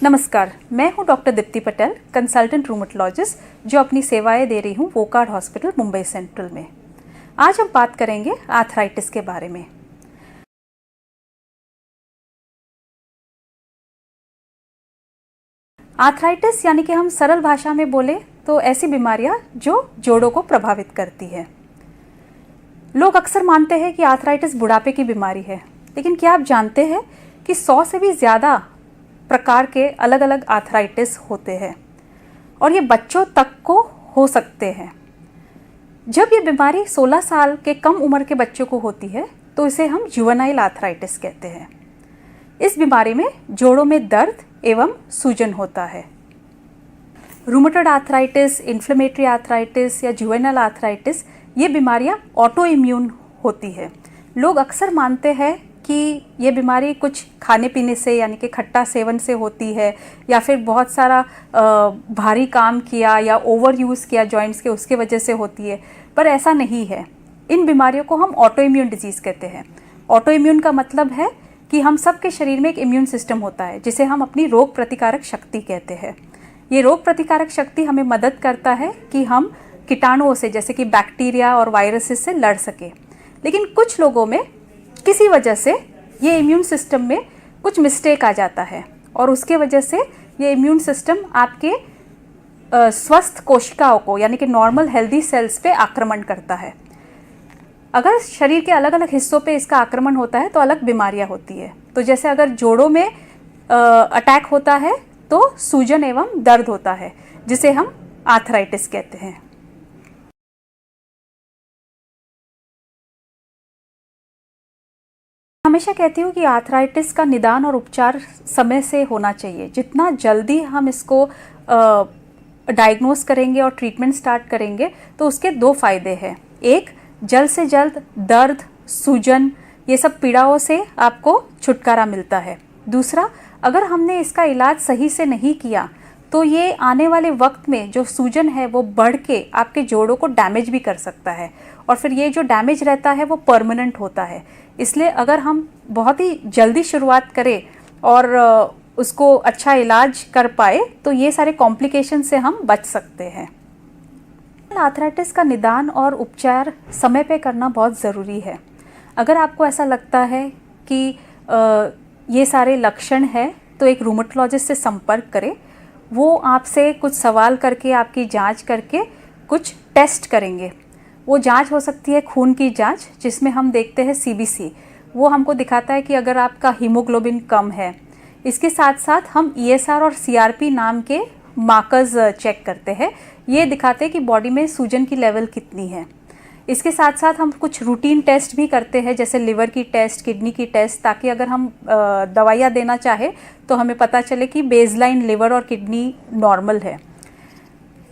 नमस्कार, मैं हूं doctor Deepti Patel, consultant rheumatologist जो अपनी सेवाएं दे रही हूं वोकार्ड हॉस्पिटल मुंबई सेंट्रल में। आज हम बात करेंगे आर्थराइटिस के बारे में। आर्थराइटिस यानी कि हम सरल भाषा में बोले तो ऐसी बीमारियां जो जोड़ों को प्रभावित करती है। लोग अक्सर मानते हैं कि आर्थराइटिस बुढ़ापे की बीमारी है, लेकिन क्या आप जानते हैं कि 100 से भी ज़्यादा प्रकार के अलग अलग आर्थराइटिस होते हैं और ये बच्चों तक को हो सकते हैं। जब ये बीमारी 16 साल के कम उम्र के बच्चों को होती है तो इसे हम जुवेनाइल आर्थराइटिस कहते हैं। इस बीमारी में जोड़ों में दर्द एवं सूजन होता है। रूमेटॉइड आर्थराइटिस, इन्फ्लेमेटरी आर्थराइटिस या जुवेनाइल आर्थराइटिस ये बीमारियां ऑटो इम्यून होती है। लोग अक्सर मानते हैं कि ये बीमारी कुछ खाने पीने से यानी कि खट्टा सेवन से होती है या फिर बहुत सारा भारी काम किया या ओवर यूज़ किया जॉइंट्स के, उसके वजह से होती है, पर ऐसा नहीं है। इन बीमारियों को हम ऑटो इम्यून डिजीज़ कहते हैं। ऑटो इम्यून का मतलब है कि हम सब के शरीर में एक इम्यून सिस्टम होता है जिसे हम अपनी रोग प्रतिकारक शक्ति कहते हैं। ये रोग प्रतिकारक शक्ति हमें मदद करता है कि हम कीटाणुओं से जैसे कि बैक्टीरिया और वायरसेस से लड़ सके। लेकिन कुछ लोगों में किसी वजह से ये इम्यून सिस्टम में कुछ मिस्टेक आ जाता है और उसके वजह से ये इम्यून सिस्टम आपके स्वस्थ कोशिकाओं को यानी कि नॉर्मल हेल्दी सेल्स पे आक्रमण करता है। अगर शरीर के अलग अलग हिस्सों पे इसका आक्रमण होता है तो अलग बीमारियां होती है। तो जैसे अगर जोड़ों में अटैक होता है तो सूजन एवं दर्द होता है जिसे हम आर्थराइटिस कहते हैं। हमेशा कहती हूँ कि आर्थराइटिस का निदान और उपचार समय से होना चाहिए। जितना जल्दी हम इसको डायग्नोस करेंगे और ट्रीटमेंट स्टार्ट करेंगे तो उसके दो फायदे हैं। एक, जल्द से जल्द दर्द, सूजन ये सब पीड़ाओं से आपको छुटकारा मिलता है। दूसरा, अगर हमने इसका इलाज सही से नहीं किया तो ये आने वाले वक्त में जो सूजन है वो बढ़ के आपके जोड़ों को डैमेज भी कर सकता है और फिर ये जो डैमेज रहता है वो परमानेंट होता है। इसलिए अगर हम बहुत ही जल्दी शुरुआत करें और उसको अच्छा इलाज कर पाए तो ये सारे कॉम्प्लिकेशन से हम बच सकते हैं। आर्थराइटिस का निदान और उपचार समय पे करना बहुत ज़रूरी है। अगर आपको ऐसा लगता है कि ये सारे लक्षण हैं तो एक रूमेटोलॉजिस्ट से संपर्क करें। वो आपसे कुछ सवाल करके आपकी जांच करके कुछ टेस्ट करेंगे। वो जांच हो सकती है खून की जांच जिसमें हम देखते हैं सीबीसी। वो हमको दिखाता है कि अगर आपका हीमोग्लोबिन कम है। इसके साथ साथ हम ईएसआर और सीआरपी नाम के मार्कर्स चेक करते हैं। ये दिखाते हैं कि बॉडी में सूजन की लेवल कितनी है। इसके साथ साथ हम कुछ रूटीन टेस्ट भी करते हैं जैसे लिवर की टेस्ट, किडनी की टेस्ट, ताकि अगर हम दवाइयाँ देना चाहे तो हमें पता चले कि बेसलाइन लिवर और किडनी नॉर्मल है।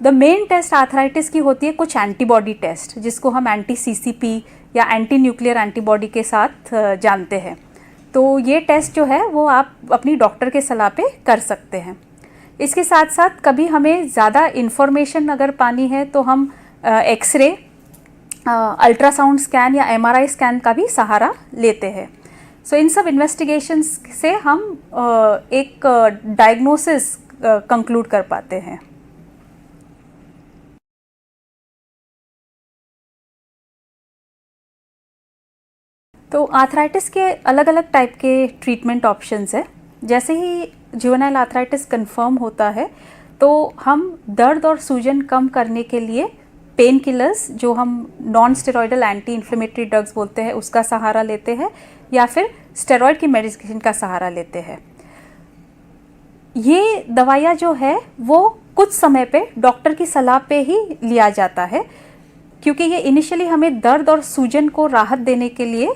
द मेन टेस्ट आर्थराइटिस की होती है कुछ एंटीबॉडी टेस्ट जिसको हम एंटी सीसीपी या एंटी न्यूक्लियर एंटीबॉडी के साथ जानते हैं। तो ये टेस्ट जो है वो आप अपनी डॉक्टर के सलाह पे कर सकते हैं। इसके साथ साथ कभी हमें ज़्यादा इन्फॉर्मेशन अगर पानी है तो हम एक्सरे, अल्ट्रासाउंड स्कैन या एमआरआई स्कैन का भी सहारा लेते हैं। सो इन सब इन्वेस्टिगेशंस से हम एक डायग्नोसिस कंक्लूड कर पाते हैं। तो आर्थराइटिस के अलग अलग टाइप के ट्रीटमेंट ऑप्शंस हैं। जैसे ही जुवेनाइल आर्थराइटिस कंफर्म होता है तो हम दर्द और सूजन कम करने के लिए पेन किलर्स, जो हम non steroidal anti inflammatory drugs बोलते हैं, उसका सहारा लेते हैं या फिर स्टेरॉयड की मेडिकेशन का सहारा लेते हैं। ये दवाइयाँ जो है वो कुछ समय पे डॉक्टर की सलाह पे ही लिया जाता है क्योंकि ये इनिशियली हमें दर्द और सूजन को राहत देने के लिए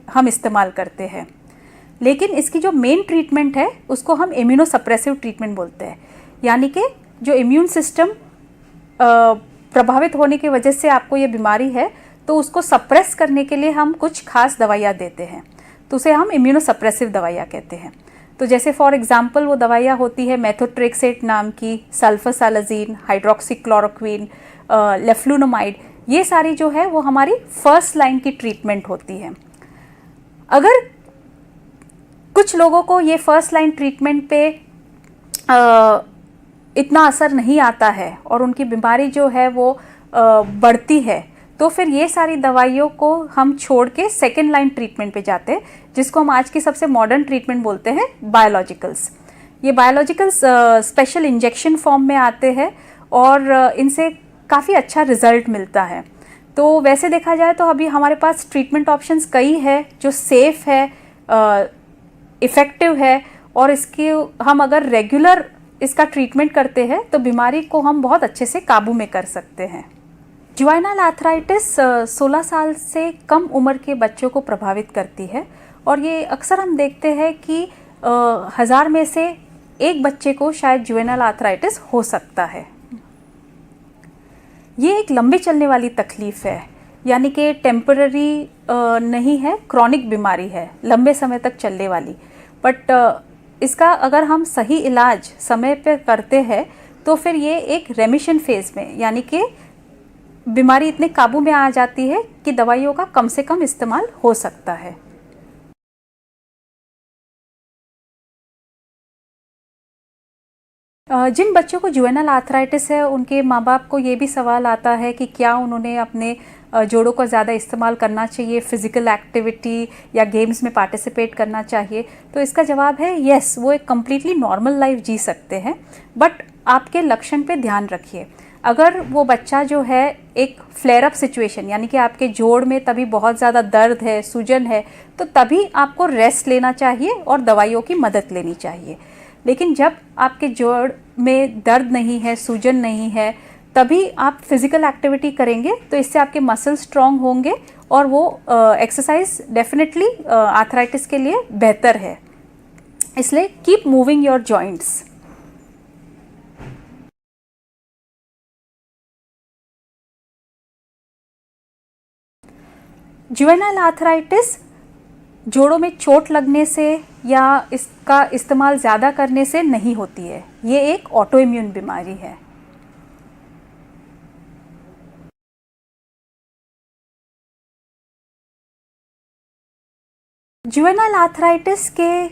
हम इस्तेमाल करते हैं। लेकिन इसकी जो मेन ट्रीटमेंट है उसको हम इम्यूनोसप्रेसिव ट्रीटमेंट बोलते हैं, यानी कि जो इम्यून सिस्टम प्रभावित होने की वजह से आपको ये बीमारी है तो उसको सप्रेस करने के लिए हम कुछ खास दवाइयाँ देते हैं, तो उसे हम इम्यूनोसप्रेसिव दवाइयाँ कहते हैं। तो जैसे फॉर एग्जांपल वो दवाइयाँ होती है मेथोट्रेक्सेट नाम की, सल्फासालाजीन, हाइड्रोक्सीक्लोरोक्वीन, लेफ्लुनोमाइड, ये सारी जो है वो हमारी फर्स्ट लाइन की ट्रीटमेंट होती है। अगर कुछ लोगों को ये फर्स्ट लाइन ट्रीटमेंट पे इतना असर नहीं आता है और उनकी बीमारी जो है वो बढ़ती है, तो फिर ये सारी दवाइयों को हम छोड़ के सेकेंड लाइन ट्रीटमेंट पे जाते हैं, जिसको हम आज की सबसे मॉडर्न ट्रीटमेंट बोलते हैं बायोलॉजिकल्स। ये बायोलॉजिकल्स स्पेशल इंजेक्शन फॉर्म में आते हैं और इनसे काफ़ी अच्छा रिजल्ट मिलता है। तो वैसे देखा जाए तो अभी हमारे पास ट्रीटमेंट ऑप्शंस कई है जो सेफ़ है, इफ़ेक्टिव है, और इसकी हम अगर रेगुलर इसका ट्रीटमेंट करते हैं तो बीमारी को हम बहुत अच्छे से काबू में कर सकते हैं। जुवेनाइल आर्थराइटिस 16 साल से कम उम्र के बच्चों को प्रभावित करती है और ये अक्सर हम देखते हैं कि 1000 में से एक बच्चे को शायद जुवेनाइल आर्थराइटिस हो सकता है। ये एक लंबी चलने वाली तकलीफ है, यानी कि टेम्पररी नहीं है, क्रॉनिक बीमारी है, लंबे समय तक चलने वाली। बट इसका अगर हम सही इलाज समय पे करते हैं तो फिर ये एक रेमिशन फेज़ में, यानी कि बीमारी इतने काबू में आ जाती है कि दवाइयों का कम से कम इस्तेमाल हो सकता है। जिन बच्चों को जुवेनाइल आर्थराइटिस है उनके माँ बाप को ये भी सवाल आता है कि क्या उन्होंने अपने जोड़ों का ज़्यादा इस्तेमाल करना चाहिए, फिज़िकल एक्टिविटी या गेम्स में पार्टिसिपेट करना चाहिए। तो इसका जवाब है यस, वो एक कम्प्लीटली नॉर्मल लाइफ जी सकते हैं, बट आपके लक्षण पे ध्यान रखिए। अगर वो बच्चा जो है एक फ्लेयर अप सिचुएशन, यानी कि आपके जोड़ में तभी बहुत ज़्यादा दर्द है, सूजन है, तो तभी आपको रेस्ट लेना चाहिए और दवाइयों की मदद लेनी चाहिए। लेकिन जब आपके जोड़ में दर्द नहीं है, सूजन नहीं है, तभी आप फिज़िकल एक्टिविटी करेंगे तो इससे आपके मसल स्ट्रॉन्ग होंगे और वो एक्सरसाइज डेफिनेटली आर्थराइटिस के लिए बेहतर है। इसलिए keep moving your joints. Juvenile arthritis जोड़ों में चोट लगने से या इसका इस्तेमाल ज़्यादा करने से नहीं होती है, ये एक ऑटो इम्यून बीमारी है। जुवेनाइल आर्थराइटिस के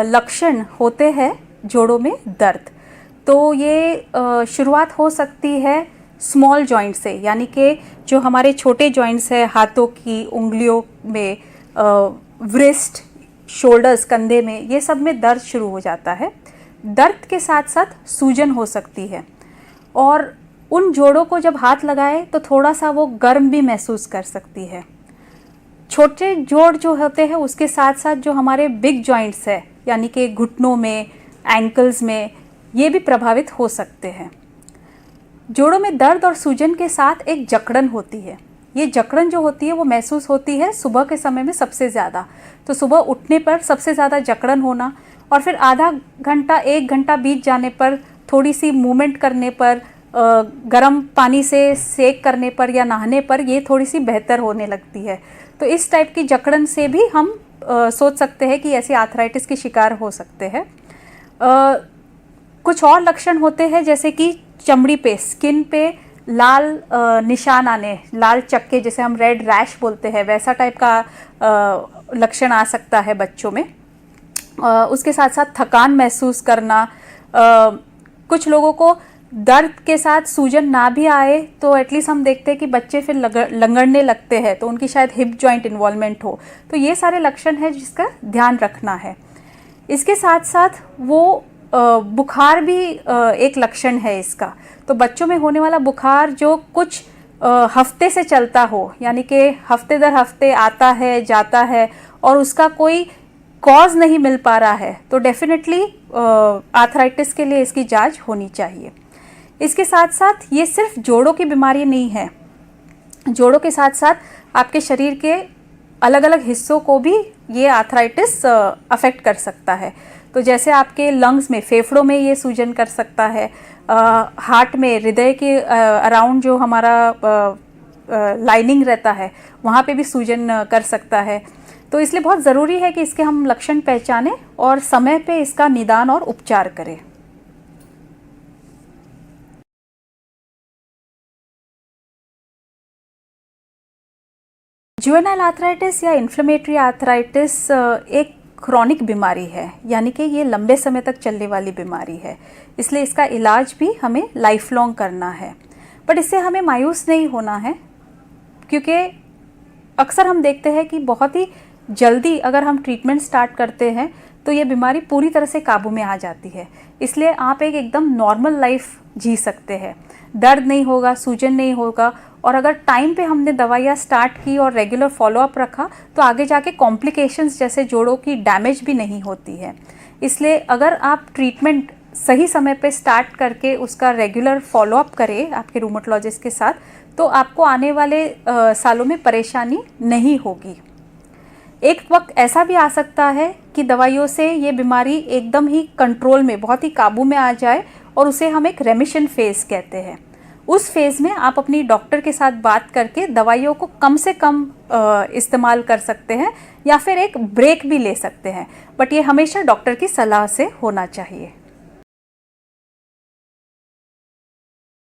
लक्षण होते हैं जोड़ों में दर्द। तो ये शुरुआत हो सकती है स्मॉल जॉइंट से, यानी कि जो हमारे छोटे जॉइंट्स हैं हाथों की उंगलियों में, व्रिस्ट, शोल्डर्स, कंधे में, ये सब में दर्द शुरू हो जाता है। दर्द के साथ साथ सूजन हो सकती है और उन जोड़ों को जब हाथ लगाए तो थोड़ा सा वो गर्म भी महसूस कर सकती है। छोटे जोड़ जो होते हैं उसके साथ साथ जो हमारे बिग जॉइंट्स है, यानी कि घुटनों में, एंकल्स में, ये भी प्रभावित हो सकते हैं। जोड़ों में दर्द और सूजन के साथ एक जकड़न होती है। ये जकड़न जो होती है वो महसूस होती है सुबह के समय में सबसे ज़्यादा। तो सुबह उठने पर सबसे ज़्यादा जकड़न होना और फिर आधा घंटा 1 घंटा बीत जाने पर थोड़ी सी मूवमेंट करने पर, गर्म पानी से सेक करने पर या नहाने पर ये थोड़ी सी बेहतर होने लगती है। तो इस टाइप की जकड़न से भी हम सोच सकते हैं कि ऐसी आर्थराइटिस के शिकार हो सकते हैं। कुछ और लक्षण होते हैं जैसे कि चमड़ी पे, स्किन पे लाल निशान आने, लाल चक्के, जैसे हम रेड रैश बोलते हैं, वैसा टाइप का लक्षण आ सकता है बच्चों में। उसके साथ साथ थकान महसूस करना, कुछ लोगों को दर्द के साथ सूजन ना भी आए तो एटलीस्ट हम देखते हैं कि बच्चे फिर लंगड़ने लगते हैं, तो उनकी शायद हिप जॉइंट इन्वॉल्वमेंट हो। तो ये सारे लक्षण हैं जिसका ध्यान रखना है। इसके साथ साथ वो बुखार भी एक लक्षण है इसका। तो बच्चों में होने वाला बुखार जो कुछ हफ्ते से चलता हो, यानी कि हफ्ते दर हफ्ते आता है जाता है और उसका कोई कॉज नहीं मिल पा रहा है, तो डेफिनेटली आर्थराइटिस के लिए इसकी जांच होनी चाहिए। इसके साथ साथ ये सिर्फ जोड़ों की बीमारी नहीं है, जोड़ों के साथ साथ आपके शरीर के अलग अलग हिस्सों को भी ये आर्थराइटिस अफेक्ट कर सकता है। तो जैसे आपके लंग्स में, फेफड़ों में ये सूजन कर सकता है, हार्ट में, हृदय के अराउंड जो हमारा लाइनिंग रहता है वहाँ पे भी सूजन कर सकता है। तो इसलिए बहुत ज़रूरी है कि इसके हम लक्षण पहचानें और समय पे इसका निदान और उपचार करें। जुवेनाइल आर्थराइटिस या इन्फ्लेमेटरी आर्थराइटिस एक क्रॉनिक बीमारी है, यानी कि ये लंबे समय तक चलने वाली बीमारी है, इसलिए इसका इलाज भी हमें लाइफ लॉन्ग करना है। बट इससे हमें मायूस नहीं होना है, क्योंकि अक्सर हम देखते हैं कि बहुत ही जल्दी अगर हम ट्रीटमेंट स्टार्ट करते हैं तो ये बीमारी पूरी तरह से काबू में आ जाती है। इसलिए आप एक एकदम नॉर्मल लाइफ जी सकते हैं, दर्द नहीं होगा, सूजन नहीं होगा, और अगर टाइम पे हमने दवाइयाँ स्टार्ट की और रेगुलर फॉलोअप रखा तो आगे जाके कॉम्प्लिकेशंस जैसे जोड़ों की डैमेज भी नहीं होती है। इसलिए अगर आप ट्रीटमेंट सही समय पे स्टार्ट करके उसका रेगुलर फॉलोअप करें आपके रूमेटोलॉजिस्ट के साथ, तो आपको आने वाले सालों में परेशानी नहीं होगी। एक वक्त ऐसा भी आ सकता है कि दवाइयों से ये बीमारी एकदम ही कंट्रोल में, बहुत ही काबू में आ जाए, और उसे हम एक रेमिशन फेज़ कहते हैं। उस फेज़ में आप अपनी डॉक्टर के साथ बात करके दवाइयों को कम से कम इस्तेमाल कर सकते हैं, या फिर एक ब्रेक भी ले सकते हैं, बट ये हमेशा डॉक्टर की सलाह से होना चाहिए।